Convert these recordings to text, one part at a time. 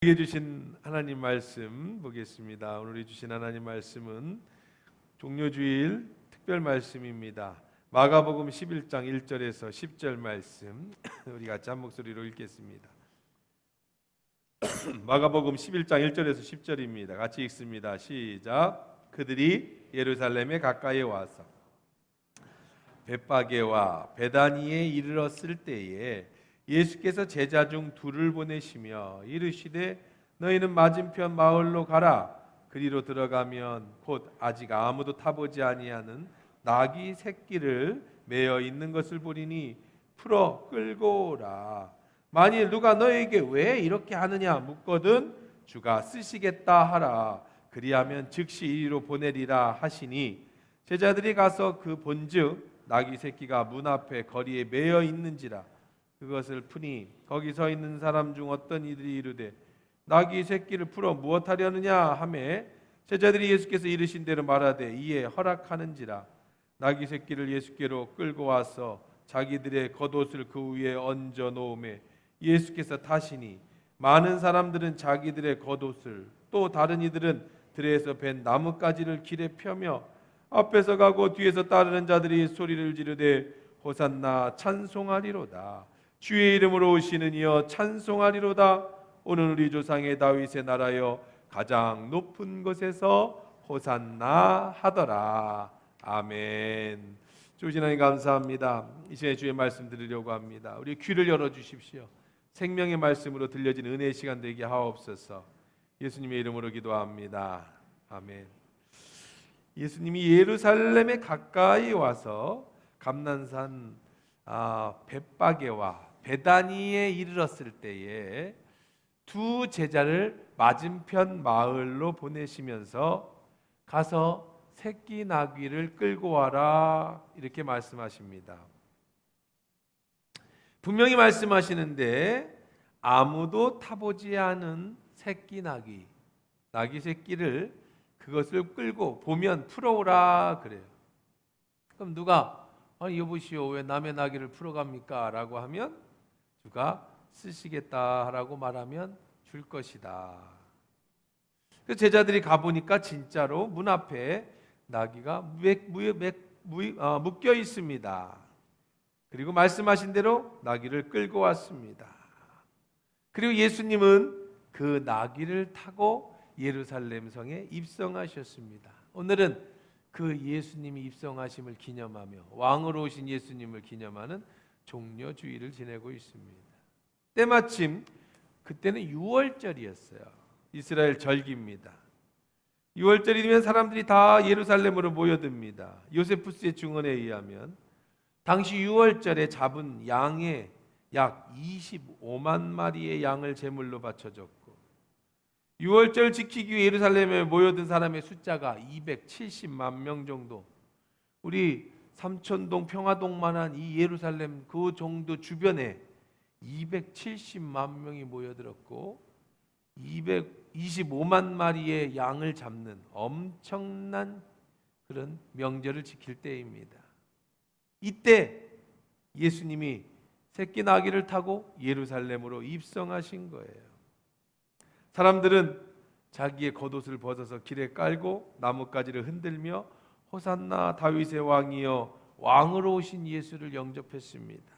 우리에게 주신 하나님 말씀 보겠습니다. 오늘 주신 하나님 말씀은 종료주일 특별 말씀입니다. 마가복음 11장 1절에서 10절 말씀 우리 같이 한 목소리로 읽겠습니다. 마가복음 11장 1절에서 10절입니다. 같이 읽습니다. 시작. 그들이 예루살렘에 가까이 와서 벳바게와 베다니에 이르렀을 때에 예수께서 제자 중 둘을 보내시며 이르시되 너희는 맞은편 마을로 가라. 그리로 들어가면 곧 아직 아무도 타보지 아니하는 나귀 새끼를 매어 있는 것을 보리니 풀어 끌고 오라. 만일 누가 너에게 왜 이렇게 하느냐 묻거든 주가 쓰시겠다 하라. 그리하면 즉시 이리로 보내리라 하시니 제자들이 가서 그 본즉 나귀 새끼가 문 앞에 거리에 매어 있는지라. 그것을 푸니 거기 서 있는 사람 중 어떤 이들이 이르되 나귀 새끼를 풀어 무엇하려느냐 하매 제자들이 예수께서 이르신 대로 말하되 이에 허락하는지라. 나귀 새끼를 예수께로 끌고 와서 자기들의 겉옷을 그 위에 얹어 놓음에 예수께서 타시니 많은 사람들은 자기들의 겉옷을 또 다른 이들은 들에서 벤 나뭇가지를 길에 펴며 앞에서 가고 뒤에서 따르는 자들이 소리를 지르되 호산나 찬송하리로다. 주의 이름으로 오시는 이여 찬송하리로다. 오늘 우리 조상의 다윗의 나라여 가장 높은 곳에서 호산나 하더라. 아멘. 주신 하나님 감사합니다. 이 시간에 주의 말씀 들으려고 합니다. 우리 귀를 열어주십시오. 생명의 말씀으로 들려진 은혜의 시간 되게 하옵소서. 예수님의 이름으로 기도합니다. 아멘. 예수님이 예루살렘에 가까이 와서 감난산 벳바게와 베다니에 이르렀을 때에 두 제자를 맞은편 마을로 보내시면서 가서 새끼 나귀를 끌고 와라 이렇게 말씀하십니다. 분명히 말씀하시는데 아무도 타보지 않은 새끼 나귀 새끼를 그것을 끌고 보면 풀어오라 그래요. 그럼 누가 여보시오 왜 남의 나귀를 풀어갑니까? 라고 하면 주가 쓰시겠다라고 말하면 줄 것이다. 그 제자들이 가보니까 진짜로 문 앞에 나귀가 묶여 있습니다. 그리고 말씀하신 대로 나귀를 끌고 왔습니다. 그리고 예수님은 그 나귀를 타고 예루살렘 성에 입성하셨습니다. 오늘은 그 예수님이 입성하심을 기념하며 왕으로 오신 예수님을 기념하는 종려주일을 지내고 있습니다. 때마침 그때는 6월절이었어요. 이스라엘 절기입니다. 6월절이 되면 사람들이 다 예루살렘으로 모여듭니다. 요세푸스의 증언에 의하면 당시 6월절에 잡은 양의 약 25만 마리의 양을 제물로 바쳐졌고 6월절 지키기 위해 예루살렘에 모여든 사람의 숫자가 270만 명 정도. 우리 삼천동 평화동만한 이 예루살렘 그 정도 주변에 270만 명이 모여들었고 225만 마리의 양을 잡는 엄청난 그런 명절을 지킬 때입니다. 이때 예수님이 새끼 나귀를 타고 예루살렘으로 입성하신 거예요. 사람들은 자기의 겉옷을 벗어서 길에 깔고 나뭇가지를 흔들며 호산나 다윗의 왕이여 왕으로 오신 예수를 영접했습니다.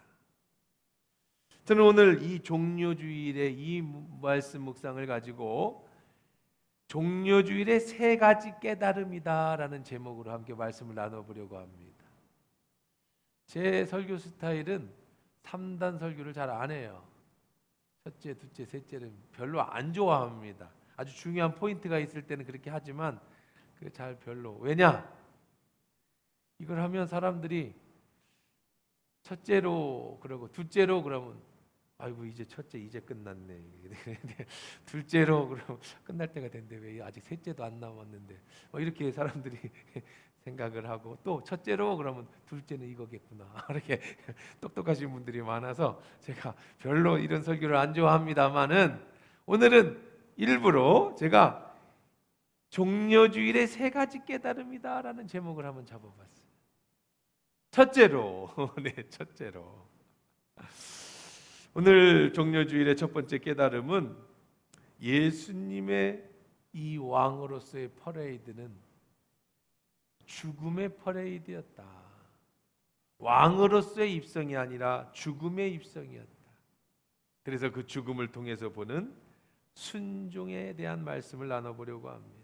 저는 오늘 이 종려주일의 이 말씀 묵상을 가지고 종려주일의 세 가지 깨달음이다라는 제목으로 함께 말씀을 나눠보려고 합니다. 제 설교 스타일은 3단 설교를 잘 안 해요. 첫째, 둘째, 셋째는 별로 안 좋아합니다. 아주 중요한 포인트가 있을 때는 그렇게 하지만 그게 잘 별로. 왜냐? 이걸 하면 사람들이 첫째로 그러고 둘째로 그러면 아이고 이제 첫째 이제 끝났네. 둘째로 그러면 끝날 때가 됐는데 왜 아직 셋째도 안 남았는데 이렇게 사람들이 생각을 하고 또 첫째로 그러면 둘째는 이거겠구나. 이렇게 똑똑하신 분들이 많아서 제가 별로 이런 설교를 안 좋아합니다만은 오늘은 일부러 제가 종려주일의 세 가지 깨달음이다라는 제목을 한번 잡아봤어요. 첫째로, 네, 첫째로. 오늘 종려주일의 첫 번째 깨달음은 예수님의 이 왕으로서의 퍼레이드는 죽음의 퍼레이드였다. 왕으로서의 입성이 아니라 죽음의 입성이었다. 그래서 그 죽음을 통해서 보는 순종에 대한 말씀을 나눠보려고 합니다.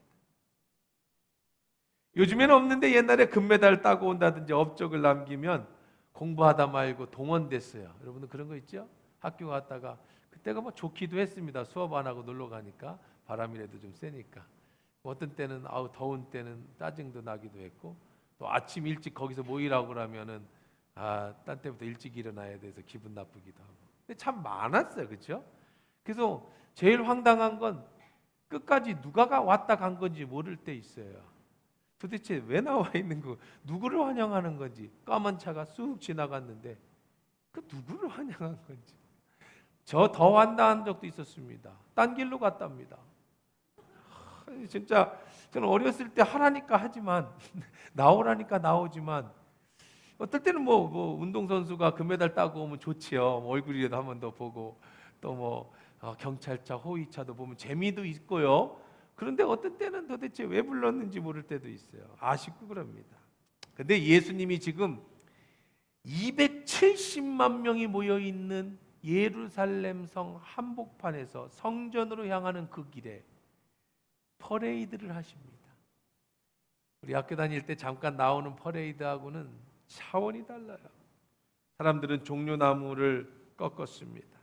요즘에는 없는데 옛날에 금메달 따고 온다든지 업적을 남기면 공부하다 말고 동원됐어요. 여러분들 그런 거 있죠? 학교 갔다가 그때가 뭐 좋기도 했습니다. 수업 안 하고 놀러 가니까 바람이라도 좀 세니까. 어떤 때는 더운 때는 짜증도 나기도 했고, 또 아침 일찍 거기서 모이라고 그러면은 딴 때부터 일찍 일어나야 돼서 기분 나쁘기도 하고. 근데 참 많았어요, 그렇죠? 그래서 제일 황당한 건 끝까지 누가 왔다 간 건지 모를 때 있어요. 도대체 왜 나와 있는 거, 누구를 환영하는 건지. 까만 차가 쑥 지나갔는데 그 누구를 환영한 건지. 저 더 왔다 한 적도 있었습니다. 딴 길로 갔답니다. 진짜 저는 어렸을 때 하라니까 하지만 나오라니까 나오지만, 어떨 때는 뭐 운동선수가 금메달 따고 오면 좋지요. 얼굴이라도 한 번 더 보고, 또 경찰차, 호위차도 보면 재미도 있고요. 그런데 어떤 때는 도대체 왜 불렀는지 모를 때도 있어요. 아쉽고 그럽니다. 근데 예수님이 지금 270만 명이 모여 있는 예루살렘 성 한복판에서 성전으로 향하는 그 길에 퍼레이드를 하십니다. 우리 학교 다닐 때 잠깐 나오는 퍼레이드하고는 차원이 달라요. 사람들은 종려나무를 꺾었습니다.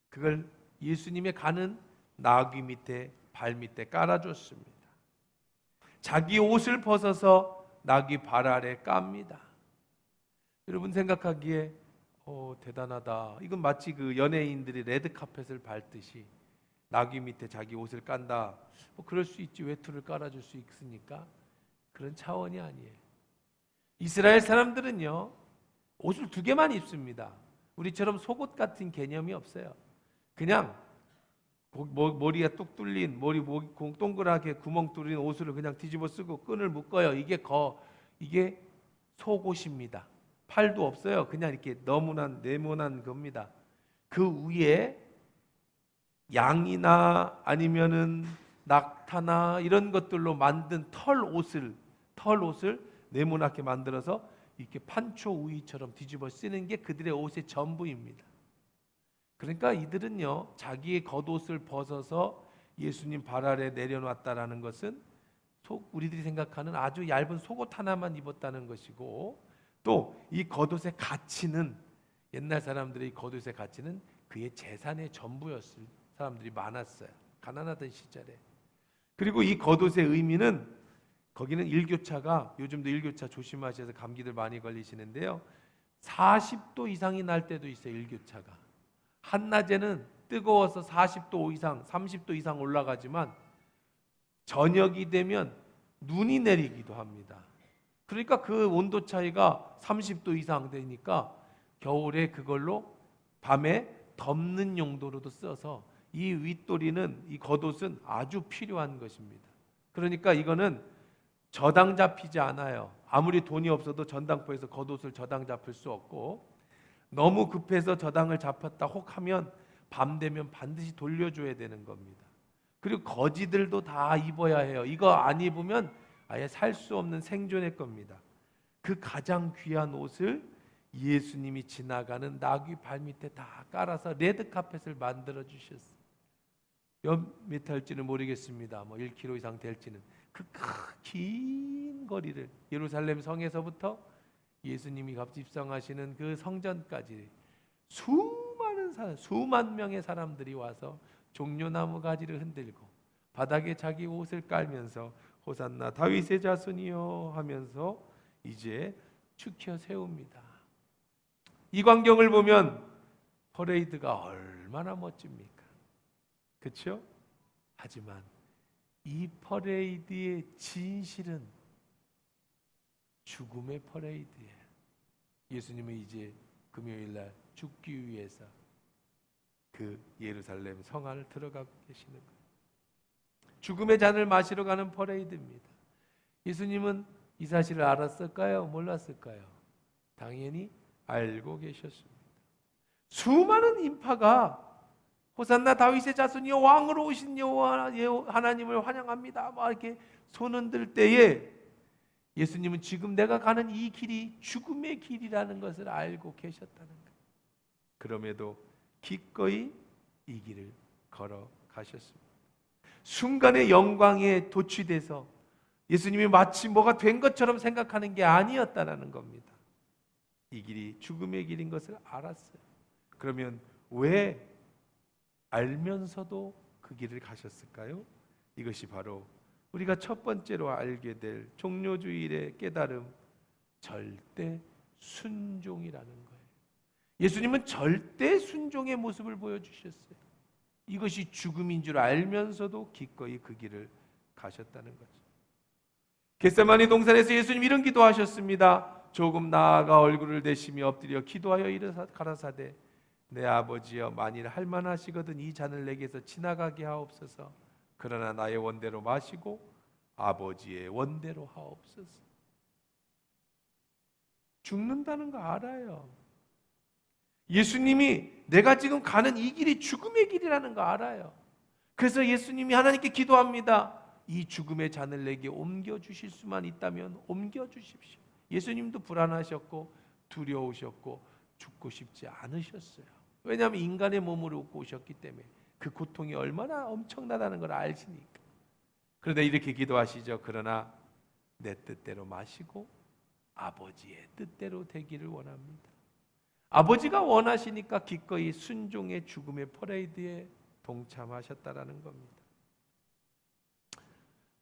그걸 예수님의 가는 나귀 밑에 발 밑에 깔아줬습니다. 자기 옷을 벗어서 나귀 발 아래 깝니다. 여러분 생각하기에 대단하다. 이건 마치 그 연예인들이 레드카펫을 밟듯이 나귀 밑에 자기 옷을 깐다. 그럴 수 있지. 외투를 깔아줄 수 있으니까. 그런 차원이 아니에요. 이스라엘 사람들은요, 옷을 2개만 입습니다. 우리처럼 속옷 같은 개념이 없어요. 그냥 머리가 뚝 뚫린, 머리 동그랗게 구멍 뚫린 옷을 그냥 뒤집어 쓰고 끈을 묶어요. 이게 속옷입니다. 팔도 없어요. 그냥 이렇게 네모난 겁니다. 그 위에 양이나 아니면은 낙타나 이런 것들로 만든 털옷을 네모나게 만들어서 이렇게 판초 우이처럼 뒤집어 쓰는 게 그들의 옷의 전부입니다. 그러니까 이들은요, 자기의 겉옷을 벗어서 예수님 발 아래 내려놨다라는 것은 우리들이 생각하는 아주 얇은 속옷 하나만 입었다는 것이고, 또 이 겉옷의 가치는, 옛날 사람들의 겉옷의 가치는 그의 재산의 전부였을 사람들이 많았어요. 가난하던 시절에. 그리고 이 겉옷의 의미는, 거기는 일교차가, 요즘도 일교차 조심하셔서 감기들 많이 걸리시는데요, 40도 이상이 날 때도 있어요. 일교차가 한낮에는 뜨거워서 40도 이상, 30도 이상 올라가지만 저녁이 되면 눈이 내리기도 합니다. 그러니까 그 온도 차이가 30도 이상 되니까 겨울에 그걸로 밤에 덮는 용도로도 써서 이 윗도리는, 이 겉옷은 아주 필요한 것입니다. 그러니까 이거는 저당 잡히지 않아요. 아무리 돈이 없어도 전당포에서 겉옷을 저당 잡힐 수 없고, 너무 급해서 저당을 잡혔다 혹하면 밤 되면 반드시 돌려줘야 되는 겁니다. 그리고 거지들도 다 입어야 해요. 이거 안 입으면 아예 살 수 없는 생존의 겁니다. 그 가장 귀한 옷을 예수님이 지나가는 나귀 발 밑에 다 깔아서 레드카펫을 만들어 주셨어요. 몇 미터일지는 모르겠습니다. 1km 이상 될지는. 그 긴 거리를 예루살렘 성에서부터 예수님이 입성하시는 그 성전까지 수만 명의 사람들이 와서 종려나무 가지를 흔들고 바닥에 자기 옷을 깔면서 호산나 다윗의 자손이여 하면서 이제 축혀 세웁니다. 이 광경을 보면 퍼레이드가 얼마나 멋집니까? 그렇죠? 하지만 이 퍼레이드의 진실은 죽음의 퍼레이드예요. 예수님은 이제 금요일날 죽기 위해서 그 예루살렘 성 안을 들어가고 계시는 거예요. 죽음의 잔을 마시러 가는 퍼레이드입니다. 예수님은 이 사실을 알았을까요? 몰랐을까요? 당연히 알고 계셨습니다. 수많은 인파가 호산나 다윗의 자손이여 왕으로 오신 여호와 하나님을 환영합니다. 막 이렇게 손 흔들 때에 예수님은 지금 내가 가는 이 길이 죽음의 길이라는 것을 알고 계셨다는 거예요. 그럼에도 기꺼이 이 길을 걸어가셨습니다. 순간의 영광에 도취돼서 예수님이 마치 뭐가 된 것처럼 생각하는 게 아니었다는 겁니다. 이 길이 죽음의 길인 것을 알았어요. 그러면 왜 알면서도 그 길을 가셨을까요? 이것이 바로 우리가 첫 번째로 알게 될 종료주일의 깨달음, 절대 순종이라는 거예요. 예수님은 절대 순종의 모습을 보여주셨어요. 이것이 죽음인 줄 알면서도 기꺼이 그 길을 가셨다는 거죠. 겟세마니 동산에서 예수님 이런 기도하셨습니다. 조금 나아가 얼굴을 대시며 엎드려 기도하여 가라사대 내 아버지여 만일 할만하시거든 이 잔을 내게서 지나가게 하옵소서. 그러나 나의 원대로 마시고 아버지의 원대로 하옵소서. 죽는다는 거 알아요. 예수님이 내가 지금 가는 이 길이 죽음의 길이라는 거 알아요. 그래서 예수님이 하나님께 기도합니다. 이 죽음의 잔을 내게 옮겨주실 수만 있다면 옮겨주십시오. 예수님도 불안하셨고 두려우셨고 죽고 싶지 않으셨어요. 왜냐하면 인간의 몸으로 오셨기 때문에 그 고통이 얼마나 엄청나다는 걸 아시니까. 그런데 이렇게 기도하시죠. 그러나 내 뜻대로 마시고 아버지의 뜻대로 되기를 원합니다. 아버지가 원하시니까 기꺼이 순종의 죽음의 퍼레이드에 동참하셨다라는 겁니다.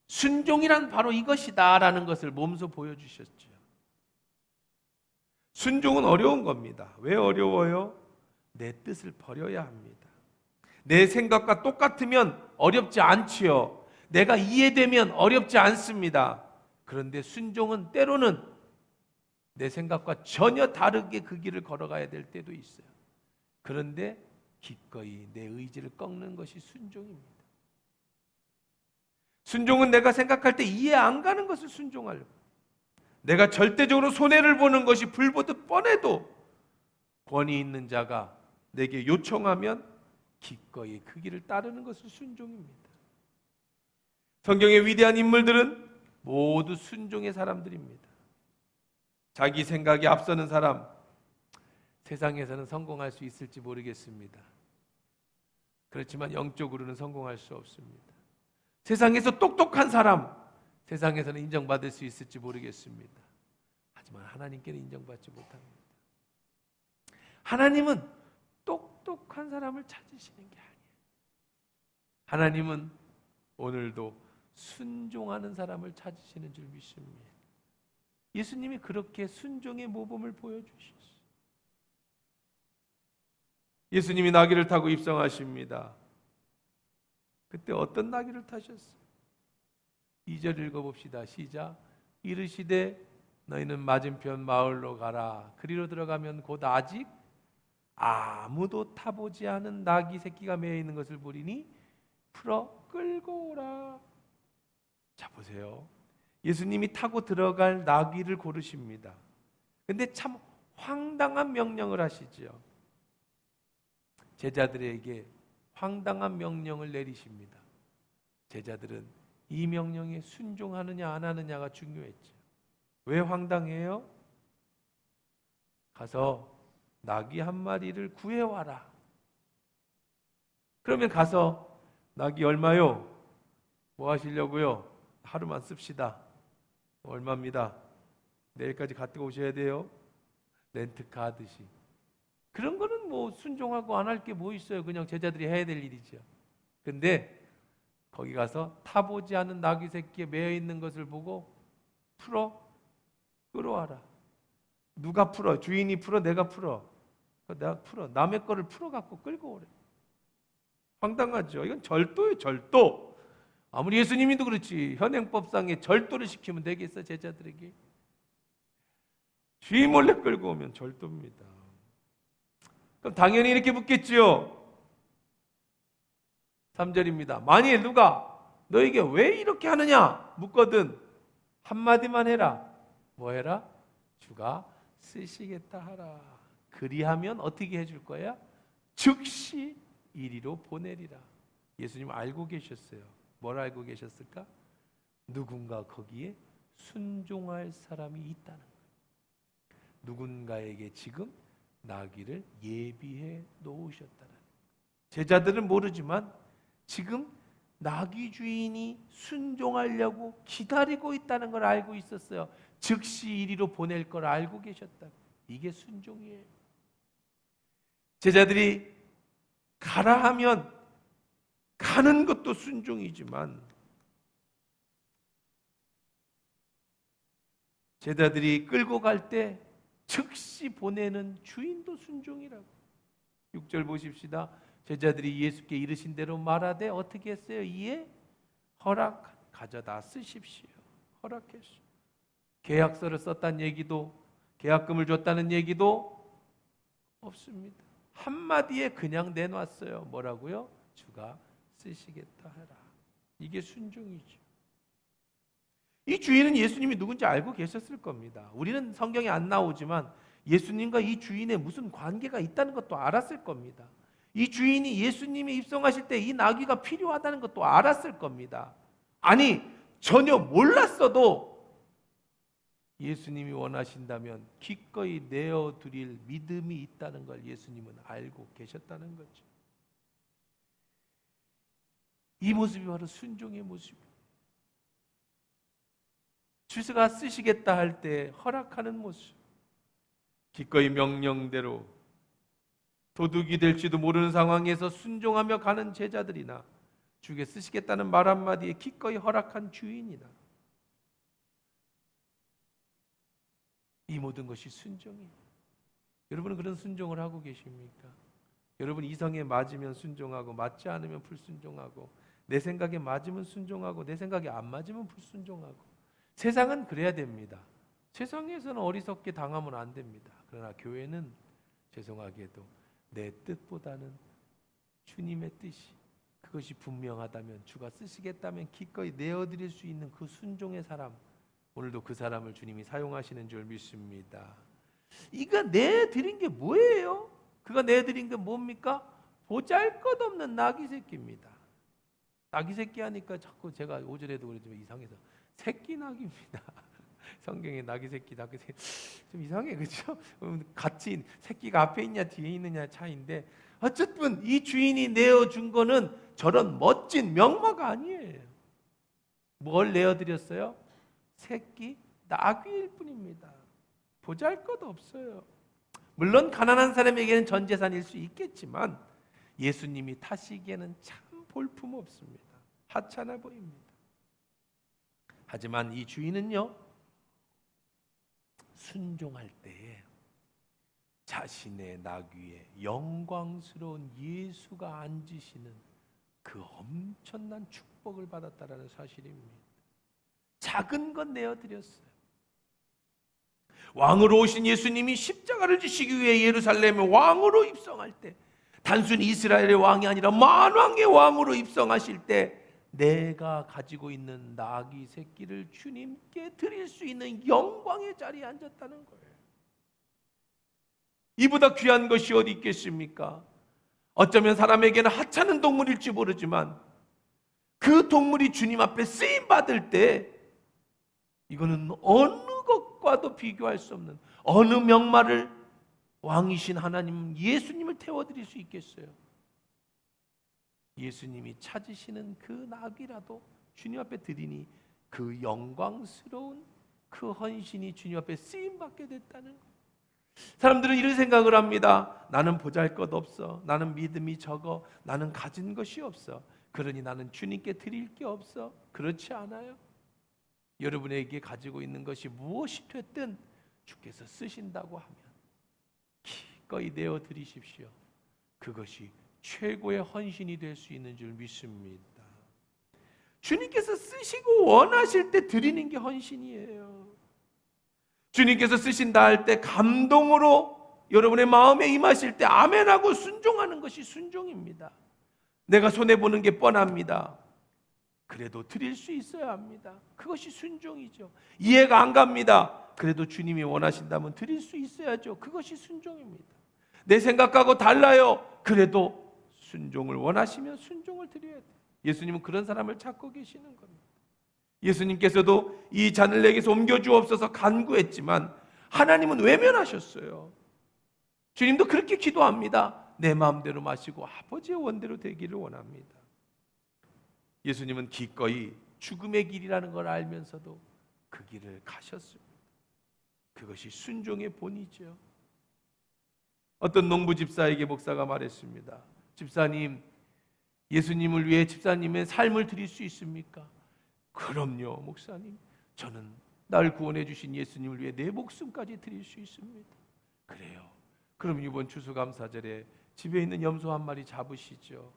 순종이란 바로 이것이다라는 것을 몸소 보여주셨죠. 순종은 어려운 겁니다. 왜 어려워요? 내 뜻을 버려야 합니다. 내 생각과 똑같으면 어렵지 않지요. 내가 이해되면 어렵지 않습니다. 그런데 순종은 때로는 내 생각과 전혀 다르게 그 길을 걸어가야 될 때도 있어요. 그런데 기꺼이 내 의지를 꺾는 것이 순종입니다. 순종은 내가 생각할 때 이해 안 가는 것을 순종하려고, 내가 절대적으로 손해를 보는 것이 불보듯 뻔해도 권위 있는 자가 내게 요청하면 기꺼이 그 길을 따르는 것을 순종입니다. 성경의 위대한 인물들은 모두 순종의 사람들입니다. 자기 생각이 앞서는 사람, 세상에서는 성공할 수 있을지 모르겠습니다. 그렇지만 영적으로는 성공할 수 없습니다. 세상에서 똑똑한 사람, 세상에서는 인정받을 수 있을지 모르겠습니다. 하지만 하나님께는 인정받지 못합니다. 하나님은 똑똑한 사람을 찾으시는 게 아니에요. 하나님은 오늘도 순종하는 사람을 찾으시는 줄 믿습니다. 예수님이 그렇게 순종의 모범을 보여주셨어요. 예수님이 나귀를 타고 입성하십니다. 그때 어떤 나귀를 타셨어요? 2절 읽어봅시다. 시작. 이르시되 너희는 맞은편 마을로 가라. 그리로 들어가면 곧 아직 아무도 타보지 않은 나귀 새끼가 매여 있는 것을 보리니 풀어 끌고 오라. 자 보세요. 예수님이 타고 들어갈 나귀를 고르십니다. 근데 참 황당한 명령을 하시죠. 제자들에게 황당한 명령을 내리십니다. 제자들은 이 명령에 순종하느냐 안 하느냐가 중요했죠. 왜 황당해요? 가서 나귀 한 마리를 구해와라. 그러면 가서 나귀 얼마요? 뭐 하시려고요? 하루만 씁시다. 얼마입니다. 내일까지 갖고 오셔야 돼요. 렌트카 하듯이. 그런 거는 뭐 순종하고 안 할 게 뭐 있어요. 그냥 제자들이 해야 될 일이죠. 근데 거기 가서 타보지 않은 나귀 새끼에 매여 있는 것을 보고 풀어 끌어와라. 누가 풀어? 주인이 풀어? 내가 풀어? 내가 풀어. 남의 거를 풀어갖고 끌고 오래. 황당하죠. 이건 절도예요. 절도. 아무리 예수님이도 그렇지 현행법상의 절도를 시키면 되겠어 제자들에게? 주인 몰래 끌고 오면 절도입니다. 그럼 당연히 이렇게 묻겠지요. 3절입니다. 만일 누가 너에게 왜 이렇게 하느냐 묻거든 한마디만 해라. 뭐 해라? 주가 쓰시겠다 하라. 그리하면 어떻게 해줄 거야? 즉시 이리로 보내리라. 예수님 알고 계셨어요. 뭘 알고 계셨을까? 누군가 거기에 순종할 사람이 있다는 거예요. 누군가에게 지금 나귀를 예비해 놓으셨다는 거예요. 제자들은 모르지만 지금 나귀 주인이 순종하려고 기다리고 있다는 걸 알고 있었어요. 즉시 이리로 보낼 걸 알고 계셨다. 이게 순종이에요. 제자들이 가라 하면 가는 것도 순종이지만 제자들이 끌고 갈 때 즉시 보내는 주인도 순종이라고. 6절 보십시다. 제자들이 예수께 이르신 대로 말하되 어떻게 했어요? 이에 허락 가져다 쓰십시오. 허락했어요. 계약서를 썼다는 얘기도, 계약금을 줬다는 얘기도 없습니다. 한마디에 그냥 내놨어요. 뭐라고요? 주가 쓰시겠다 하라. 이게 순종이죠. 이 주인은 예수님이 누군지 알고 계셨을 겁니다. 우리는 성경에 안 나오지만 예수님과 이 주인의 무슨 관계가 있다는 것도 알았을 겁니다. 이 주인이 예수님이 입성하실 때 이 나귀가 필요하다는 것도 알았을 겁니다. 아니, 전혀 몰랐어도 예수님이 원하신다면 기꺼이 내어드릴 믿음이 있다는 걸 예수님은 알고 계셨다는 거죠. 이 모습이 바로 순종의 모습이에요. 주가 쓰시겠다 할 때 허락하는 모습, 기꺼이 명령대로 도둑이 될지도 모르는 상황에서 순종하며 가는 제자들이나 주께 쓰시겠다는 말 한마디에 기꺼이 허락한 주인이나 이 모든 것이 순종이에요. 여러분은 그런 순종을 하고 계십니까? 여러분 이성에 맞으면 순종하고 맞지 않으면 불순종하고 내 생각에 맞으면 순종하고 내 생각에 안 맞으면 불순종하고 세상은 그래야 됩니다. 세상에서는 어리석게 당하면 안 됩니다. 그러나 교회는 죄송하게도 내 뜻보다는 주님의 뜻이 그것이 분명하다면 주가 쓰시겠다면 기꺼이 내어드릴 수 있는 그 순종의 사람, 오늘도 그 사람을 주님이 사용하시는 줄 믿습니다. 이거 내드린 게 뭐예요? 그가 내드린 게 뭡니까? 보잘것없는 나귀 새끼입니다. 나귀 새끼 하니까 자꾸 제가 5절에도 그랬지만 이상해서 새끼 나귀입니다. 성경에 나귀 새끼 좀 이상해, 그렇죠? 같이 새끼가 앞에 있냐 뒤에 있느냐 차이인데 어쨌든 이 주인이 내어준 거는 저런 멋진 명마가 아니에요. 뭘 내어드렸어요? 새끼 나귀일 뿐입니다. 보잘것없어요. 물론 가난한 사람에게는 전 재산일 수 있겠지만 예수님이 타시기에는 참 볼품없습니다. 하찮아 보입니다. 하지만 이 주인은요, 순종할 때에 자신의 나귀에 영광스러운 예수가 앉으시는 그 엄청난 축복을 받았다라는 사실입니다. 작은 것 내어드렸어요. 왕으로 오신 예수님이 십자가를 지시기 위해 예루살렘에 왕으로 입성할 때 단순히 이스라엘의 왕이 아니라 만왕의 왕으로 입성하실 때 내가 가지고 있는 나귀 새끼를 주님께 드릴 수 있는 영광의 자리에 앉았다는 거예요. 이보다 귀한 것이 어디 있겠습니까? 어쩌면 사람에게는 하찮은 동물일지 모르지만 그 동물이 주님 앞에 쓰임 받을 때 이거는 어느 것과도 비교할 수 없는 어느 명마를 왕이신 하나님 예수님을 태워드릴 수 있겠어요? 예수님이 찾으시는 그 나귀라도 주님 앞에 드리니 그 영광스러운 그 헌신이 주님 앞에 쓰임받게 됐다는 거예요. 사람들은 이런 생각을 합니다. 나는 보잘것없어. 나는 믿음이 적어. 나는 가진 것이 없어. 그러니 나는 주님께 드릴 게 없어. 그렇지 않아요. 여러분에게 가지고 있는 것이 무엇이 됐든 주께서 쓰신다고 하면 기꺼이 내어드리십시오. 그것이 최고의 헌신이 될 수 있는 줄 믿습니다. 주님께서 쓰시고 원하실 때 드리는 게 헌신이에요. 주님께서 쓰신다 할 때 감동으로 여러분의 마음에 임하실 때 아멘하고 순종하는 것이 순종입니다. 내가 손해보는 게 뻔합니다. 그래도 드릴 수 있어야 합니다. 그것이 순종이죠. 이해가 안 갑니다. 그래도 주님이 원하신다면 드릴 수 있어야죠. 그것이 순종입니다. 내 생각하고 달라요. 그래도 순종을 원하시면 순종을 드려야 돼요. 예수님은 그런 사람을 찾고 계시는 겁니다. 예수님께서도 이 잔을 내게서 옮겨주옵소서 간구했지만 하나님은 외면하셨어요. 주님도 그렇게 기도합니다. 내 마음대로 마시고 아버지의 원대로 되기를 원합니다. 예수님은 기꺼이 죽음의 길이라는 걸 알면서도 그 길을 가셨습니다. 그것이 순종의 본이죠. 어떤 농부 집사에게 목사가 말했습니다. 집사님, 예수님을 위해 집사님의 삶을 드릴 수 있습니까? 그럼요, 목사님. 저는 날 구원해 주신 예수님을 위해 내 목숨까지 드릴 수 있습니다. 그래요. 그럼 이번 추수감사절에 집에 있는 염소 한 마리 잡으시죠.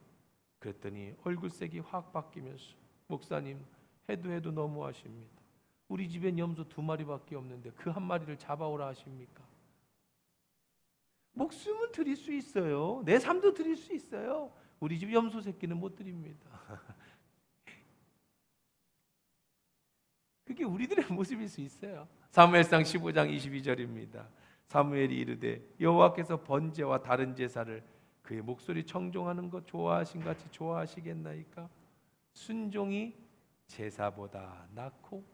그랬더니 얼굴색이 확 바뀌면서 목사님, 해도 너무하십니다. 우리 집엔 염소 2마리밖에 없는데 그 한 마리를 잡아오라 하십니까? 목숨은 드릴 수 있어요. 내 삶도 드릴 수 있어요. 우리 집 염소 새끼는 못 드립니다. 그게 우리들의 모습일 수 있어요. 사무엘상 15장 22절입니다. 사무엘이 이르되 여호와께서 번제와 다른 제사를 그의 목소리 청종하는 것 좋아하신 같이 좋아하시겠나이까? 순종이 제사보다 낫고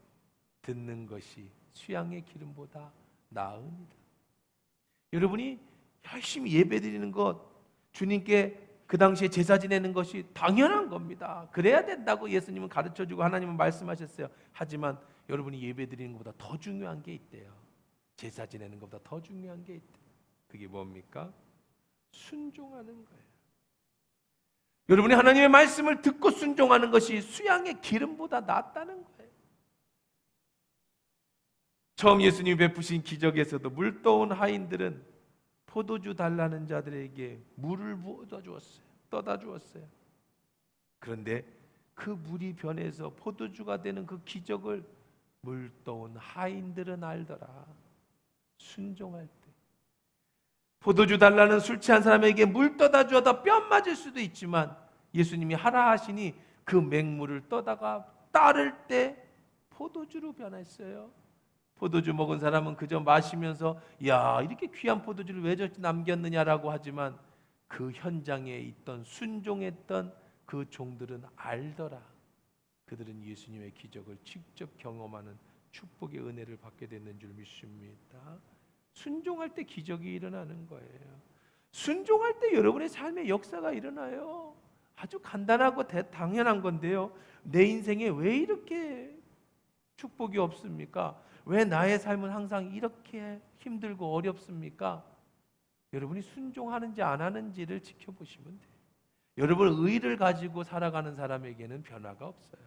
듣는 것이 수양의 기름보다 나으니라. 여러분이 열심히 예배드리는 것, 주님께 그 당시에 제사 지내는 것이 당연한 겁니다. 그래야 된다고 예수님은 가르쳐주고 하나님은 말씀하셨어요. 하지만 여러분이 예배드리는 것보다 더 중요한 게 있대요. 제사 지내는 것보다 더 중요한 게 있대요. 그게 뭡니까? 순종하는 거예요. 여러분이 하나님의 말씀을 듣고 순종하는 것이 수양의 기름보다 낫다는 거예요. 처음 예수님이 베푸신 기적에서도 물 떠온 하인들은 포도주 달라는 자들에게 물을 부어다 주었어요. 떠다 주었어요. 그런데 그 물이 변해서 포도주가 되는 그 기적을 물 떠온 하인들은 알더라. 순종할 때. 포도주 달라는 술 취한 사람에게 물 떠다 주어다 뺨 맞을 수도 있지만 예수님이 하라 하시니 그 맹물을 떠다가 따를 때 포도주로 변했어요. 포도주 먹은 사람은 그저 마시면서 야, 이렇게 귀한 포도주를 왜 저렇게 남겼느냐라고 하지만 그 현장에 있던 순종했던 그 종들은 알더라. 그들은 예수님의 기적을 직접 경험하는 축복의 은혜를 받게 됐는 줄 믿습니다. 순종할 때 기적이 일어나는 거예요. 순종할 때 여러분의 삶의 역사가 일어나요. 아주 간단하고 당연한 건데요. 내 인생에 왜 이렇게 축복이 없습니까? 왜 나의 삶은 항상 이렇게 힘들고 어렵습니까? 여러분이 순종하는지 안 하는지를 지켜보시면 돼요. 여러분 의를 가지고 살아가는 사람에게는 변화가 없어요.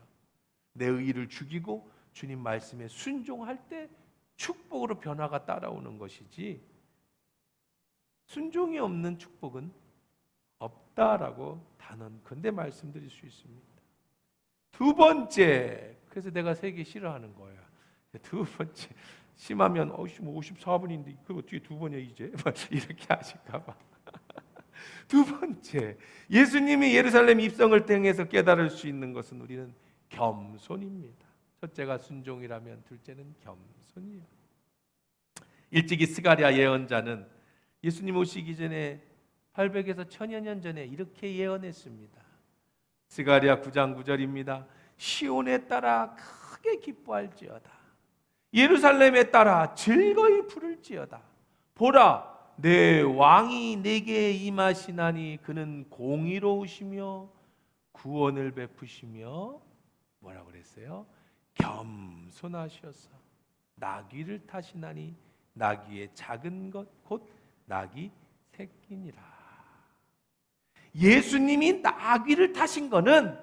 내 의를 죽이고 주님 말씀에 순종할 때 축복으로 변화가 따라오는 것이지 순종이 없는 축복은 없다라고 단언컨대 말씀드릴 수 있습니다. 두 번째, 그래서 내가 세계 싫어하는 거야. 두 번째, 심하면 54분인데 그 어떻게 두 번이야 이제 이렇게 하실까 봐. 두 번째, 예수님이 예루살렘 입성을 통해서 깨달을 수 있는 것은 우리는 겸손입니다. 첫째가 순종이라면 둘째는 겸손이에요. 일찍이 스가랴 예언자는 예수님 오시기 전에 800에서 1000여 년 전에 이렇게 예언했습니다. 스가랴 9장 9절입니다. 시온에 따라 크게 기뻐할지어다. 예루살렘에 따라 즐거이 부를지어다. 보라, 내 왕이 내게 임하시나니 그는 공의로우시며 구원을 베푸시며 뭐라고 그랬어요? 겸손하셔서 나귀를 타시나니 나귀의 작은 것 곧 나귀 새끼니라. 예수님이 나귀를 타신 거는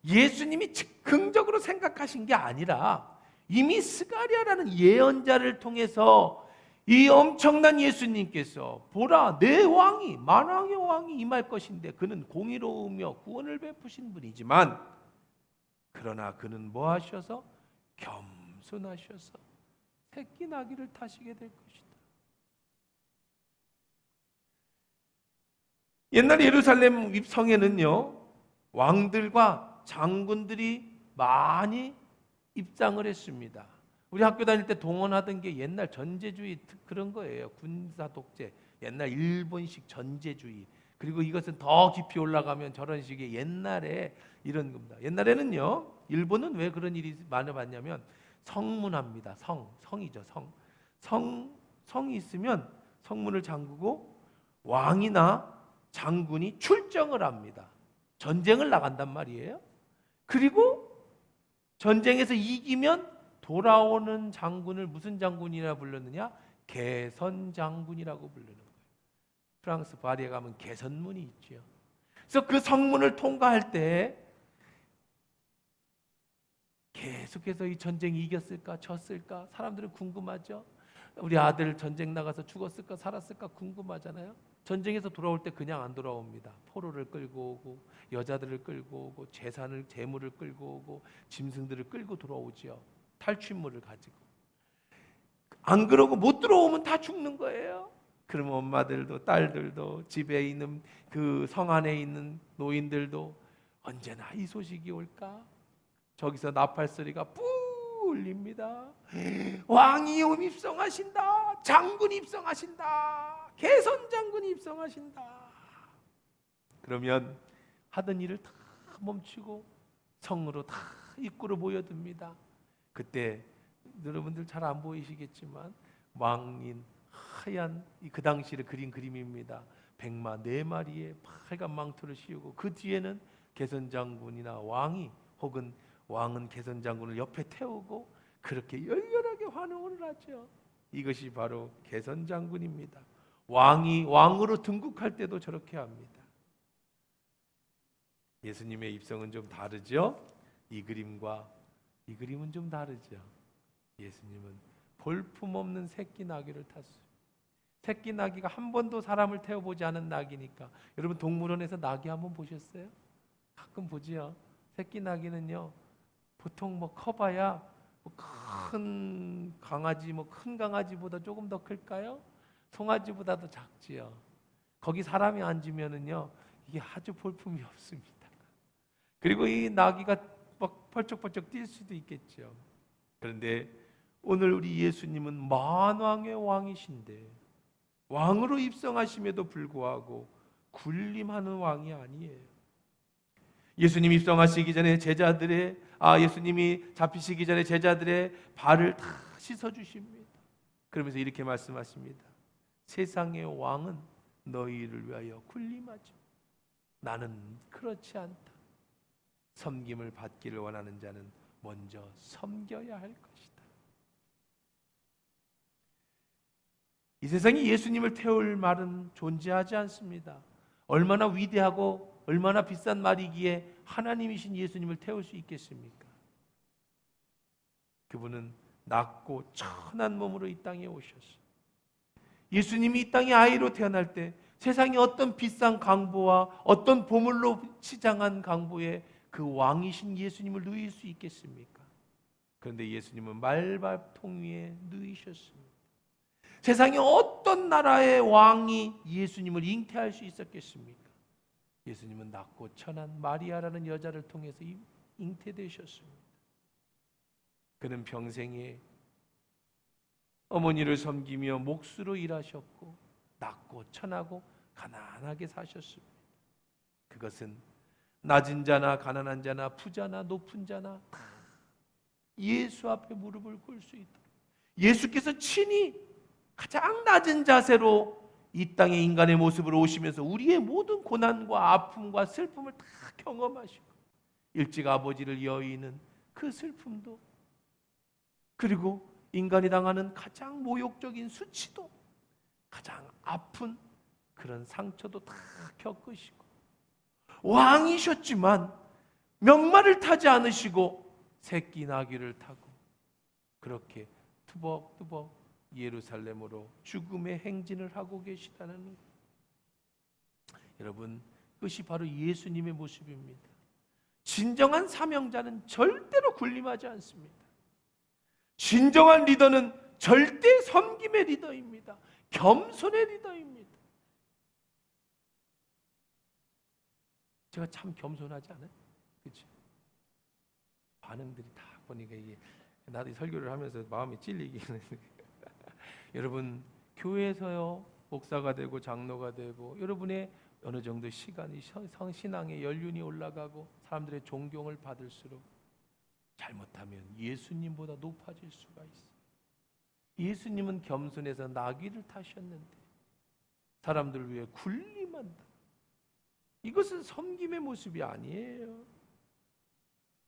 예수님이 즉흥적으로 생각하신 게 아니라 이미 스가랴라는 예언자를 통해서 이 엄청난 예수님께서 보라, 내 왕이 만왕의 왕이 임할 것인데 그는 공의로우며 구원을 베푸신 분이지만 그러나 그는 뭐 하셔서 겸손하셔서 새끼 나귀를 타시게 될 것이다. 옛날 예루살렘 성에는요 왕들과 장군들이 많이 입장을 했습니다. 우리 학교 다닐 때 동원하던 게 옛날 전제주의 그런 거예요. 군사 독재, 옛날 일본식 전제주의. 그리고 이것은 더 깊이 올라가면 저런 식의 옛날에 이런 겁니다. 옛날에는요, 일본은 왜 그런 일이 많아봤냐면 성문합니다. 성이죠. 성이 있으면 성문을 잠그고 왕이나 장군이 출정을 합니다. 전쟁을 나간단 말이에요. 그리고 전쟁에서 이기면 돌아오는 장군을 무슨 장군이라 불렀느냐? 개선장군이라고 부르는 거예요. 프랑스 파리에 가면 개선문이 있죠. 그래서 그 성문을 통과할 때 계속해서 이 전쟁이 이겼을까 졌을까 사람들은 궁금하죠. 우리 아들 전쟁 나가서 죽었을까 살았을까 궁금하잖아요. 전쟁에서 돌아올 때 그냥 안 돌아옵니다. 포로를 끌고 오고 여자들을 끌고 오고 재물을 끌고 오고 짐승들을 끌고 돌아오지요. 탈취물을 가지고. 안 그러고 못 들어오면 다 죽는 거예요. 그러면 엄마들도 딸들도 집에 있는 그 성 안에 있는 노인들도 언제나 이 소식이 올까? 저기서 나팔 소리가 뿌 울립니다. 왕이 입성하신다. 장군이 입성하신다. 개선 장군이 입성하신다. 그러면 하던 일을 다 멈추고 성으로 다 입구로 모여듭니다. 그때 여러분들 잘 안 보이시겠지만 왕인 하얀 그 당시를 그린 그림입니다. 백마 4마리의 빨간 망토를 씌우고 그 뒤에는 개선 장군이나 왕이 혹은 왕은 개선 장군을 옆에 태우고 그렇게 열렬하게 환호를 하죠. 이것이 바로 개선 장군입니다. 왕이 왕으로 등극할 때도 저렇게 합니다. 예수님의 입성은 좀 다르죠? 이 그림은 좀 다르죠. 예수님은 볼품없는 새끼 나귀를 탔어요. 새끼 나귀가 한 번도 사람을 태워보지 않은 나귀니까. 여러분 동물원에서 나귀 한번 보셨어요? 가끔 보지요. 새끼 나귀는요 보통 커봐야 큰 강아지 큰 강아지보다 조금 더 클까요? 송아지보다도 작지요. 거기 사람이 앉으면은요 이게 아주 볼품이 없습니다. 그리고 이 나귀가 막 펄쩍펄쩍 뛸 수도 있겠죠. 그런데 오늘 우리 예수님은 만왕의 왕이신데 왕으로 입성하심에도 불구하고 굴림하는 왕이 아니에요. 예수님 입성하시기 전에 예수님이 잡히시기 전에 제자들의 발을 다 씻어 주십니다. 그러면서 이렇게 말씀하십니다. 세상의 왕은 너희를 위하여 굴림하죠. 나는 그렇지 않다. 섬김을 받기를 원하는 자는 먼저 섬겨야 할 것이다. 이 세상에 예수님을 태울 말은 존재하지 않습니다. 얼마나 위대하고 얼마나 비싼 말이기에 하나님이신 예수님을 태울 수 있겠습니까? 그분은 낮고 천한 몸으로 이 땅에 오셨어요. 예수님이 이 땅에 아이로 태어날 때 세상에 어떤 비싼 강보와 어떤 보물로 치장한 강보에 그 왕이신 예수님을 누일 수 있겠습니까? 그런데 예수님은 말밥통 위에 누이셨습니다. 세상에 어떤 나라의 왕이 예수님을 잉태할 수 있었겠습니까? 예수님은 낮고 천한 마리아라는 여자를 통해서 잉태되셨습니다. 그는 평생에 어머니를 섬기며 몫으로 일하셨고 낮고 천하고 가난하게 사셨습니다. 그것은 낮은 자나 가난한 자나 부자나 높은 자나 다 예수 앞에 무릎을 꿇을 수 있도록 예수께서 친히 가장 낮은 자세로 이 땅에 인간의 모습으로 오시면서 우리의 모든 고난과 아픔과 슬픔을 다 경험하시고 일찍 아버지를 여의는 그 슬픔도 그리고 인간이 당하는 가장 모욕적인 수치도 가장 아픈 그런 상처도 다 겪으시고 왕이셨지만 명마를 타지 않으시고 새끼 나귀를 타고 그렇게 투벅투벅 예루살렘으로 죽음의 행진을 하고 계시다는 것. 여러분, 그것이 바로 예수님의 모습입니다. 진정한 사명자는 절대로 군림하지 않습니다. 진정한 리더는 절대 섬김의 리더입니다. 겸손의 리더입니다. 제가 참 겸손하지 않아요? 그렇죠? 반응들이 다 보니까 이게 나도 설교를 하면서 마음이 찔리기는 여러분 교회에서요 목사가 되고 장로가 되고 여러분의 어느 정도 시간이 신앙의 연륜이 올라가고 사람들의 존경을 받을수록 잘못하면 예수님보다 높아질 수가 있어요. 예수님은 겸손해서 나귀를 타셨는데 사람들을 위해 군림한다. 이것은 섬김의 모습이 아니에요.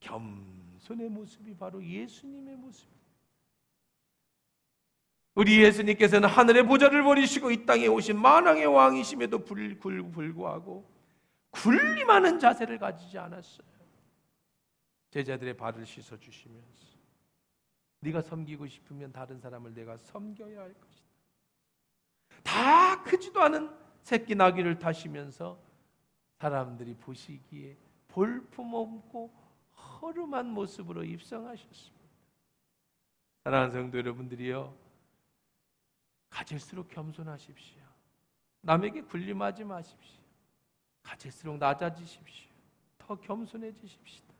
겸손의 모습이 바로 예수님의 모습이에요. 우리 예수님께서는 하늘의 보좌를 버리시고 이 땅에 오신 만왕의 왕이심에도 불구하고 군림하는 자세를 가지지 않았어요. 제자들의 발을 씻어주시면서 네가 섬기고 싶으면 다른 사람을 내가 섬겨야 할 것이다. 다 크지도 않은 새끼 나귀를 타시면서 사람들이 보시기에 볼품없고 허름한 모습으로 입성하셨습니다. 사랑하는 성도 여러분들이요, 가질수록 겸손하십시오. 남에게 군림하지 마십시오. 가질수록 낮아지십시오. 더 겸손해지십시다.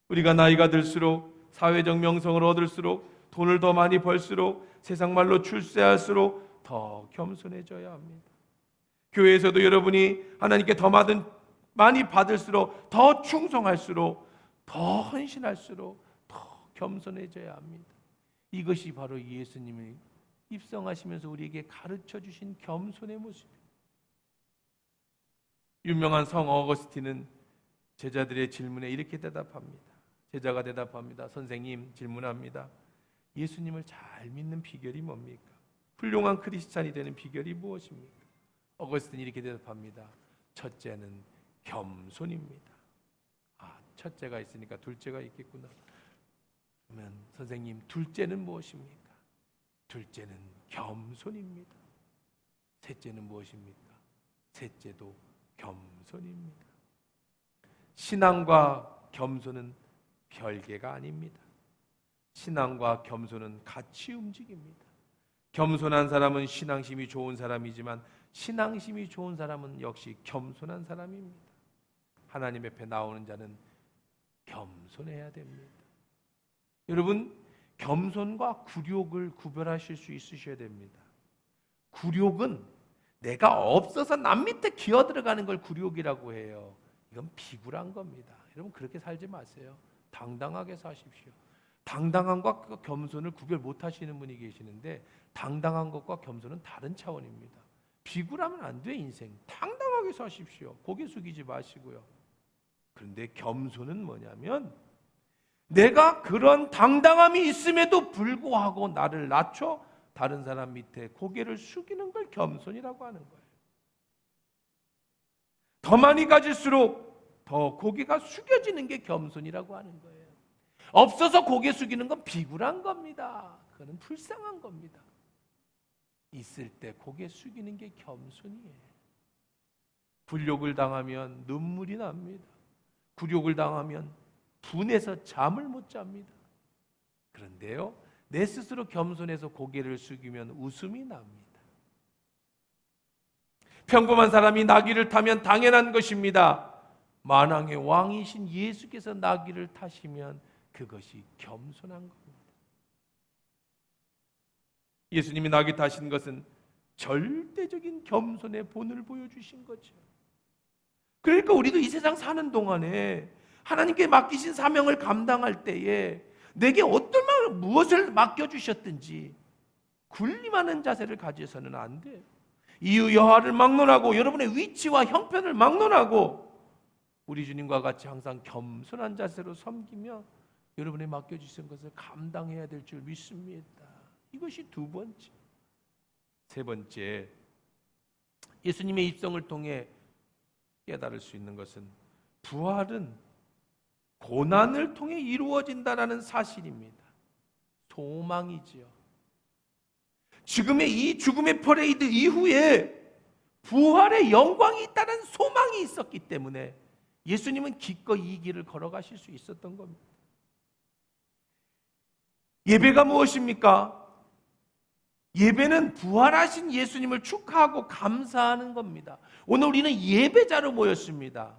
우리가 나이가 들수록 사회적 명성을 얻을수록 돈을 더 많이 벌수록 세상 말로 출세할수록 더 겸손해져야 합니다. 교회에서도 여러분이 하나님께 더 많이 받을수록 더 충성할수록 더 헌신할수록 더 겸손해져야 합니다. 이것이 바로 예수님이 입성하시면서 우리에게 가르쳐 주신 겸손의 모습입니다. 유명한 성 어거스틴은 제자들의 질문에 이렇게 대답합니다. 제자가 대답합니다. 선생님, 질문합니다. 예수님을 잘 믿는 비결이 뭡니까? 훌륭한 크리스찬이 되는 비결이 무엇입니까? 어거스틴이 이렇게 대답합니다. 첫째는 겸손입니다. 첫째가 있으니까 둘째가 있겠구나. 그러면 선생님, 둘째는 무엇입니까? 둘째는 겸손입니다. 셋째는 무엇입니까? 셋째도 겸손입니다. 신앙과 겸손은 별개가 아닙니다. 신앙과 겸손은 같이 움직입니다. 겸손한 사람은 신앙심이 좋은 사람이지만 신앙심이 좋은 사람은 역시 겸손한 사람입니다. 하나님 앞에 나오는 자는 겸손해야 됩니다. 여러분, 겸손과 굴욕을 구별하실 수 있으셔야 됩니다. 굴욕은 내가 없어서 남 밑에 기어들어가는 걸 굴욕이라고 해요. 이건 비굴한 겁니다. 여러분, 그렇게 살지 마세요. 당당하게 사십시오. 당당함과 겸손을 구별 못하시는 분이 계시는데 당당한 것과 겸손은 다른 차원입니다. 비굴하면 안 돼. 인생 당당하게 사십시오. 고개 숙이지 마시고요. 그런데 겸손은 뭐냐면 내가 그런 당당함이 있음에도 불구하고 나를 낮춰 다른 사람 밑에 고개를 숙이는 걸 겸손이라고 하는 거예요. 더 많이 가질수록 더 고개가 숙여지는 게 겸손이라고 하는 거예요. 없어서 고개 숙이는 건 비굴한 겁니다. 그건 불쌍한 겁니다. 있을 때 고개 숙이는 게 겸손이에요. 굴욕을 당하면 눈물이 납니다. 굴욕을 당하면 분해서 잠을 못 잡니다. 그런데요, 내 스스로 겸손해서 고개를 숙이면 웃음이 납니다. 평범한 사람이 나귀를 타면 당연한 것입니다. 만왕의 왕이신 예수께서 나귀를 타시면 그것이 겸손한 겁니다. 예수님이 나귀 타신 것은 절대적인 겸손의 본을 보여주신 거죠. 그러니까 우리도 이 세상 사는 동안에 하나님께 맡기신 사명을 감당할 때에 내게 어떤 무엇을 맡겨주셨든지 군림하는 자세를 가져서는 안 돼요. 이유 여하를 막론하고 여러분의 위치와 형편을 막론하고 우리 주님과 같이 항상 겸손한 자세로 섬기며 여러분의 맡겨주신 것을 감당해야 될 줄 믿습니다. 이것이 두 번째. 세 번째, 예수님의 입성을 통해 깨달을 수 있는 것은 부활은 고난을 통해 이루어진다라는 사실입니다. 소망이지요. 지금의 이 죽음의 퍼레이드 이후에 부활의 영광이 있다는 소망이 있었기 때문에 예수님은 기꺼이 이 길을 걸어가실 수 있었던 겁니다. 예배가 무엇입니까? 예배는 부활하신 예수님을 축하하고 감사하는 겁니다. 오늘 우리는 예배자로 모였습니다.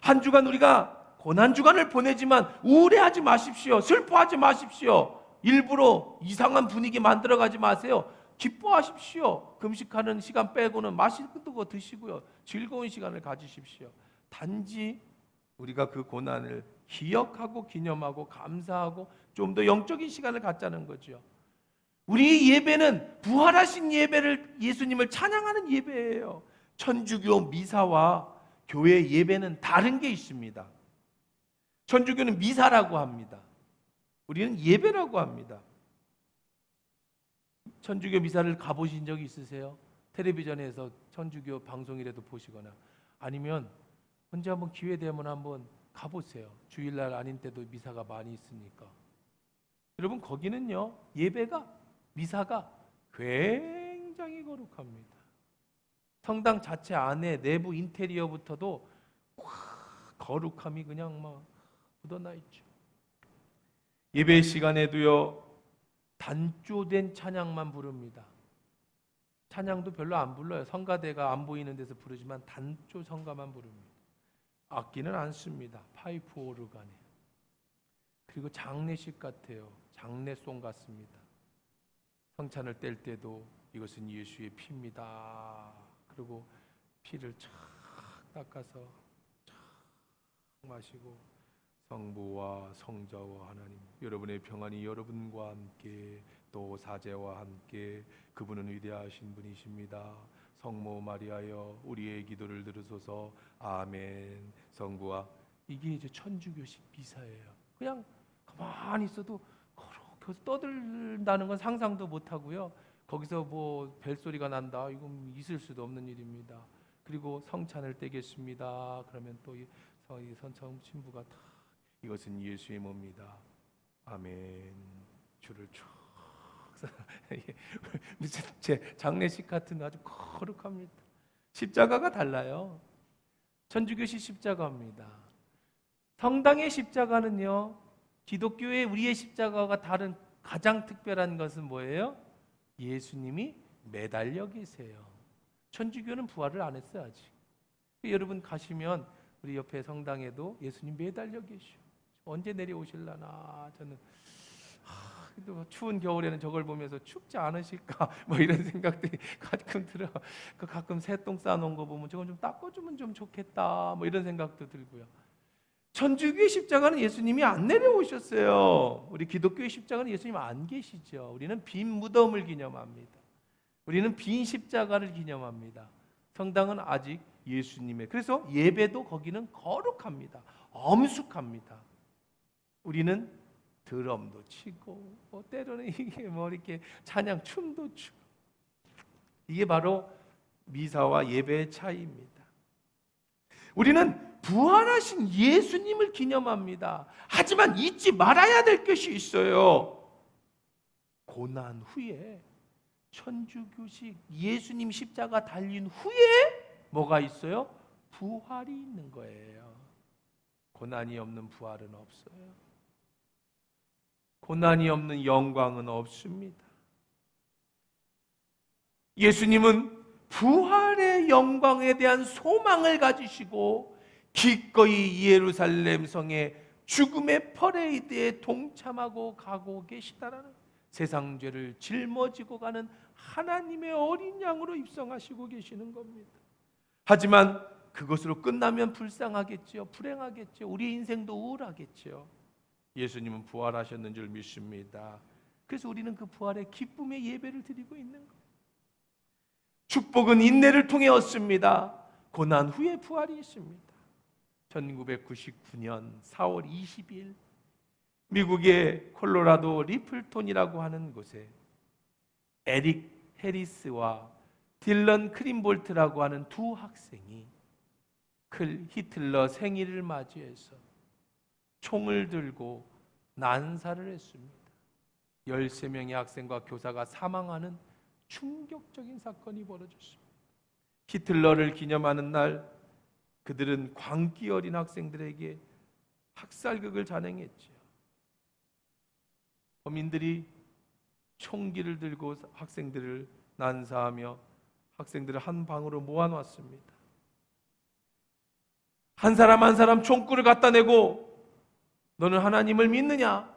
한 주간 우리가 고난주간을 보내지만 우울해하지 마십시오. 슬퍼하지 마십시오. 일부러 이상한 분위기 만들어가지 마세요. 기뻐하십시오. 금식하는 시간 빼고는 맛있는 거 드시고요. 즐거운 시간을 가지십시오. 단지 우리가 그 고난을 기억하고 기념하고 감사하고 좀 더 영적인 시간을 갖자는 거죠. 우리 예배는 부활하신 예배를, 예수님을 찬양하는 예배예요. 천주교 미사와 교회 예배는 다른 게 있습니다. 천주교는 미사라고 합니다. 우리는 예배라고 합니다. 천주교 미사를 가보신 적이 있으세요? 텔레비전에서 천주교 방송이라도 보시거나 아니면 언제 한번 기회 되면 한번 가보세요. 주일날 아닌 때도 미사가 많이 있으니까. 여러분, 거기는요, 예배가, 미사가 굉장히 거룩합니다. 성당 자체 안에 내부 인테리어부터도 거룩함이 그냥 막 묻어나 있죠. 예배 시간에도요, 단조된 찬양만 부릅니다. 찬양도 별로 안 불러요. 성가대가 안 보이는 데서 부르지만 단조 성가만 부릅니다. 악기는 안 씁니다. 파이프 오르간에. 그리고 장례식 같아요. 장례송 같습니다. 성찬을 뗄 때도 이것은 예수의 피입니다. 그리고 피를 착 닦아서 착 마시고 성부와 성자와 하나님, 여러분의 평안이 여러분과 함께, 또 사제와 함께, 그분은 위대하신 분이십니다. 성모 마리아여 우리의 기도를 들으소서. 아멘. 성부와, 이게 이제 천주교식 미사예요. 그냥 가만히 있어도 거룩해서 떠들다는 건 상상도 못 하고요. 거기서 뭐 벨소리가 난다, 이건 있을 수도 없는 일입니다. 그리고 성찬을 떼겠습니다. 그러면 또 이 선청 신부가 다, 이것은 예수의 몸입니다. 아멘. 줄을 쭉 무슨 제 장례식 같은 아주 거룩합니다. 십자가가 달라요. 천주교식 십자가입니다. 성당의 십자가는요, 기독교의 우리의 십자가가 다른 가장 특별한 것은 뭐예요? 예수님이 매달려 계세요. 천주교는 부활을 안 했어요, 아직. 여러분 가시면 우리 옆에 성당에도 예수님 매달려 계셔. 언제 내려오실라나. 저는 추운 겨울에는 저걸 보면서 춥지 않으실까 뭐 이런 생각들이 가끔 들어. 가끔 새똥 싸놓은 거 보면 저건 좀 닦아주면 좀 좋겠다 뭐 이런 생각도 들고요. 천주교의 십자가는 예수님이 안 내려오셨어요. 우리 기독교의 십자가는 예수님 안 계시죠. 우리는 빈 무덤을 기념합니다. 우리는 빈 십자가를 기념합니다. 성당은 아직 예수님의, 그래서 예배도 거기는 거룩합니다. 엄숙합니다. 우리는 드럼도 치고 뭐 때로는 이게 뭐 이렇게 찬양 춤도 추고, 이게 바로 미사와 예배의 차이입니다. 우리는 부활하신 예수님을 기념합니다. 하지만 잊지 말아야 될 것이 있어요. 고난 후에, 천주교식 예수님 십자가 달린 후에 뭐가 있어요? 부활이 있는 거예요. 고난이 없는 부활은 없어요. 고난이 없는 영광은 없습니다. 예수님은 부활의 영광에 대한 소망을 가지시고 기꺼이 예루살렘 성의 죽음의 퍼레이드에 동참하고 가고 계시다라는, 세상 죄를 짊어지고 가는 하나님의 어린 양으로 입성하시고 계시는 겁니다. 하지만 그것으로 끝나면 불쌍하겠죠. 불행하겠죠. 우리 인생도 우울하겠죠. 예수님은 부활하셨는 줄 믿습니다. 그래서 우리는 그 부활의 기쁨의 예배를 드리고 있는 거예요. 축복은 인내를 통해 얻습니다. 고난 후에 부활이 있습니다. 1999년 4월 20일 미국의 콜로라도 리플톤이라고 하는 곳에 에릭 해리스와 딜런 크림볼트라고 하는 두 학생이 히틀러 생일을 맞이해서 총을 들고 난사를 했습니다. 13명의 학생과 교사가 사망하는 충격적인 사건이 벌어졌습니다. 히틀러를 기념하는 날 그들은 광기 어린 학생들에게 학살극을 잔행했죠. 범인들이 총기를 들고 학생들을 난사하며 학생들을 한 방으로 모아놨습니다. 한 사람 한 사람 총구를 갖다 내고, 너는 하나님을 믿느냐?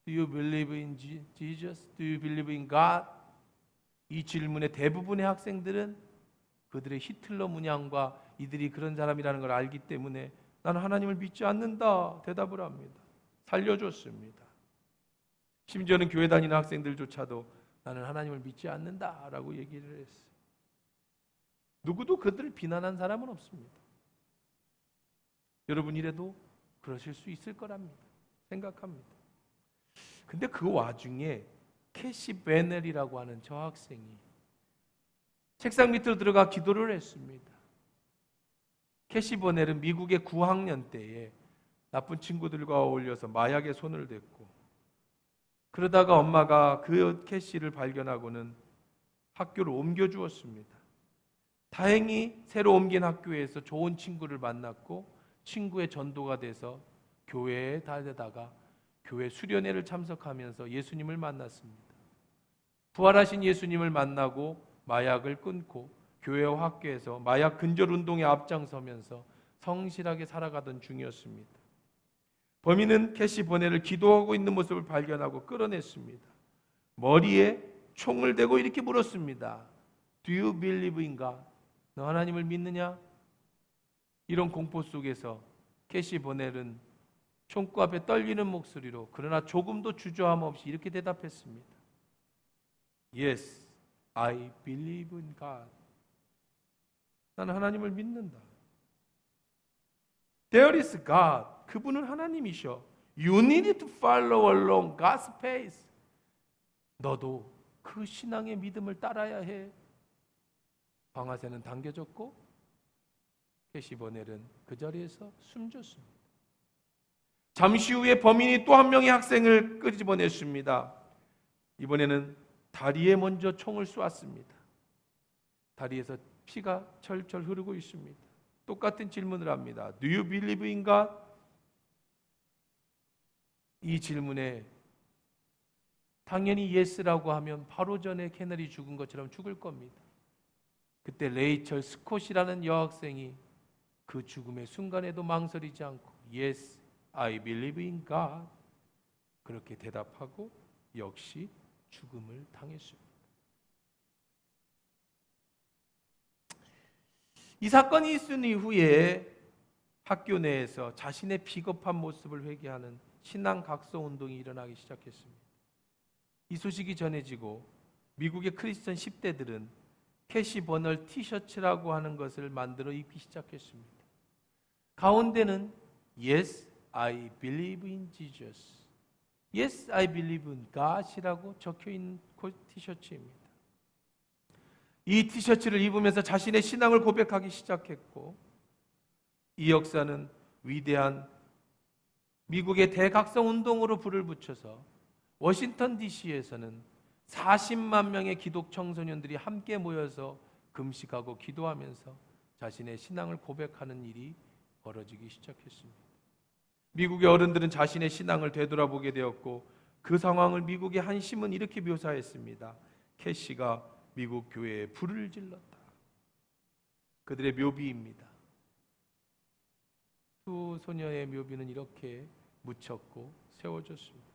Do you believe in Jesus? Do you believe in God? 이 질문의 대부분의 학생들은 그들의 히틀러 문양과 이들이 그런 사람이라는 걸 알기 때문에 나는 하나님을 믿지 않는다 대답을 합니다. 살려줬습니다. 심지어는 교회 다니는 학생들조차도 나는 하나님을 믿지 않는다라고 얘기를 했어요. 누구도 그들을 비난한 사람은 없습니다. 여러분 이래도 그러실 수 있을 거랍니다. 생각합니다. 근데 그 와중에 캐시 베넬이라고 하는 저 학생이 책상 밑으로 들어가 기도를 했습니다. 캐시 베넬은 미국의 9학년 때에 나쁜 친구들과 어울려서 마약에 손을 댔고, 그러다가 엄마가 그 캐시를 발견하고는 학교를 옮겨주었습니다. 다행히 새로 옮긴 학교에서 좋은 친구를 만났고 친구의 전도가 돼서 교회에 다니다가 교회 수련회를 참석하면서 예수님을 만났습니다. 부활하신 예수님을 만나고 마약을 끊고 교회와 학교에서 마약 근절 운동에 앞장서면서 성실하게 살아가던 중이었습니다. 범인은 캐시 보네를 기도하고 있는 모습을 발견하고 끌어냈습니다. 머리에 총을 대고 이렇게 물었습니다. Do you believe in God? 너 하나님을 믿느냐? 이런 공포 속에서 캐시 보넬은 총구 앞에 떨리는 목소리로 그러나 조금도 주저함 없이 이렇게 대답했습니다. Yes, I believe in God. 나는 하나님을 믿는다. There is God. 그분은 하나님이셔. You need to follow along God's pace. 너도 그 신앙의 믿음을 따라야 해. 방아쇠는 당겨졌고 캐시 보넬은 그 자리에서 숨졌습니다. 잠시 후에 범인이 또 한 명의 학생을 끄집어냈습니다. 이번에는 다리에 먼저 총을 쏘았습니다. 다리에서 피가 철철 흐르고 있습니다. 똑같은 질문을 합니다. Do you believe in God? 이 질문에 당연히 yes라고 하면 바로 전에 케넬이 죽은 것처럼 죽을 겁니다. 그때 레이첼 스콧이라는 여학생이 그 죽음의 순간에도 망설이지 않고 Yes, I believe in God 그렇게 대답하고 역시 죽음을 당했습니다. 이 사건이 있은 이후에 학교 내에서 자신의 비겁한 모습을 회개하는 신앙 각성 운동이 일어나기 시작했습니다. 이 소식이 전해지고 미국의 크리스천 10대들은 캐시 버널 티셔츠라고 하는 것을 만들어 입기 시작했습니다. 가운데는 Yes, I believe in Jesus. Yes, I believe in God이라고 적혀있는 티셔츠입니다. 이 티셔츠를 입으면서 자신의 신앙을 고백하기 시작했고 이 역사는 위대한 미국의 대각성 운동으로 불을 붙여서 워싱턴 DC에서는 40만 명의 기독 청소년들이 함께 모여서 금식하고 기도하면서 자신의 신앙을 고백하는 일이 벌어지기 시작했습니다. 미국의 어른들은 자신의 신앙을 되돌아보게 되었고 그 상황을 미국의 한 신문은 이렇게 묘사했습니다. 캐시가 미국 교회에 불을 질렀다. 그들의 묘비입니다. 두 소녀의 묘비는 이렇게 묻혔고 세워졌습니다.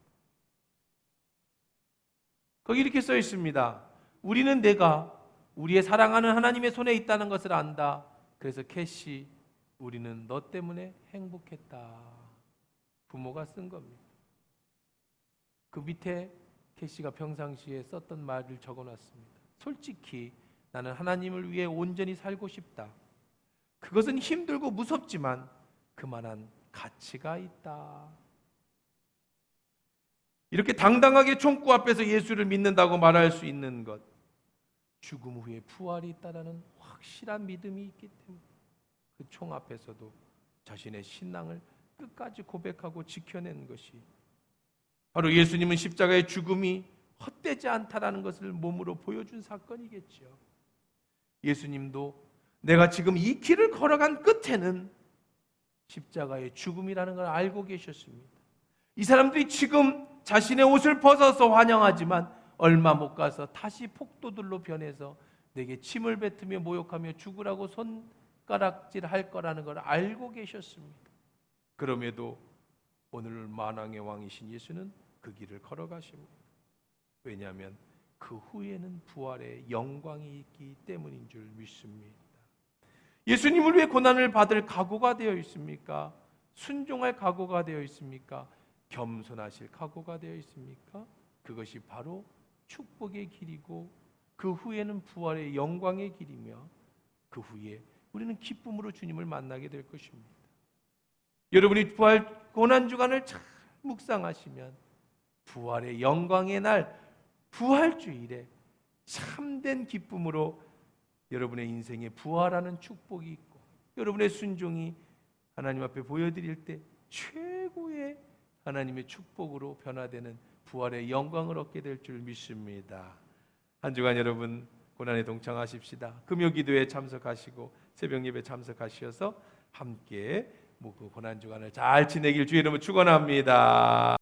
거기 이렇게 써 있습니다. 우리는 내가 우리의 사랑하는 하나님의 손에 있다는 것을 안다. 그래서 캐시, 우리는 너 때문에 행복했다. 부모가 쓴 겁니다. 그 밑에 캐시가 평상시에 썼던 말을 적어놨습니다. 솔직히 나는 하나님을 위해 온전히 살고 싶다. 그것은 힘들고 무섭지만 그만한 가치가 있다. 이렇게 당당하게 총구 앞에서 예수를 믿는다고 말할 수 있는 것, 죽음 후에 부활이 있다는 확실한 믿음이 있기 때문에 그 총 앞에서도 자신의 신앙을 끝까지 고백하고 지켜낸 것이 바로 예수님은 십자가의 죽음이 헛되지 않다라는 것을 몸으로 보여준 사건이겠죠. 예수님도 내가 지금 이 길을 걸어간 끝에는 십자가의 죽음이라는 걸 알고 계셨습니다. 이 사람들이 지금 자신의 옷을 벗어서 환영하지만 얼마 못 가서 다시 폭도들로 변해서 내게 침을 뱉으며 모욕하며 죽으라고 손가락질할 거라는 걸 알고 계셨습니다. 그럼에도 오늘 만왕의 왕이신 예수는 그 길을 걸어가십니다. 왜냐하면 그 후에는 부활의 영광이 있기 때문인 줄 믿습니다. 예수님을 위해 고난을 받을 각오가 되어 있습니까? 순종할 각오가 되어 있습니까? 겸손하실 각오가 되어 있습니까? 그것이 바로 축복의 길이고 그 후에는 부활의 영광의 길이며 그 후에 우리는 기쁨으로 주님을 만나게 될 것입니다. 여러분이 부활 고난주간을 잘 묵상하시면 부활의 영광의 날 부활주일에 참된 기쁨으로 여러분의 인생에 부활하는 축복이 있고 여러분의 순종이 하나님 앞에 보여드릴 때 최고의 하나님의 축복으로 변화되는 부활의 영광을 얻게 될 줄 믿습니다. 한 주간 여러분 고난에 동참하십시다. 금요 기도에 참석하시고 새벽 예배 참석하셔서 함께 고난 주간을 잘 지내길 주의 이름으로 축원합니다.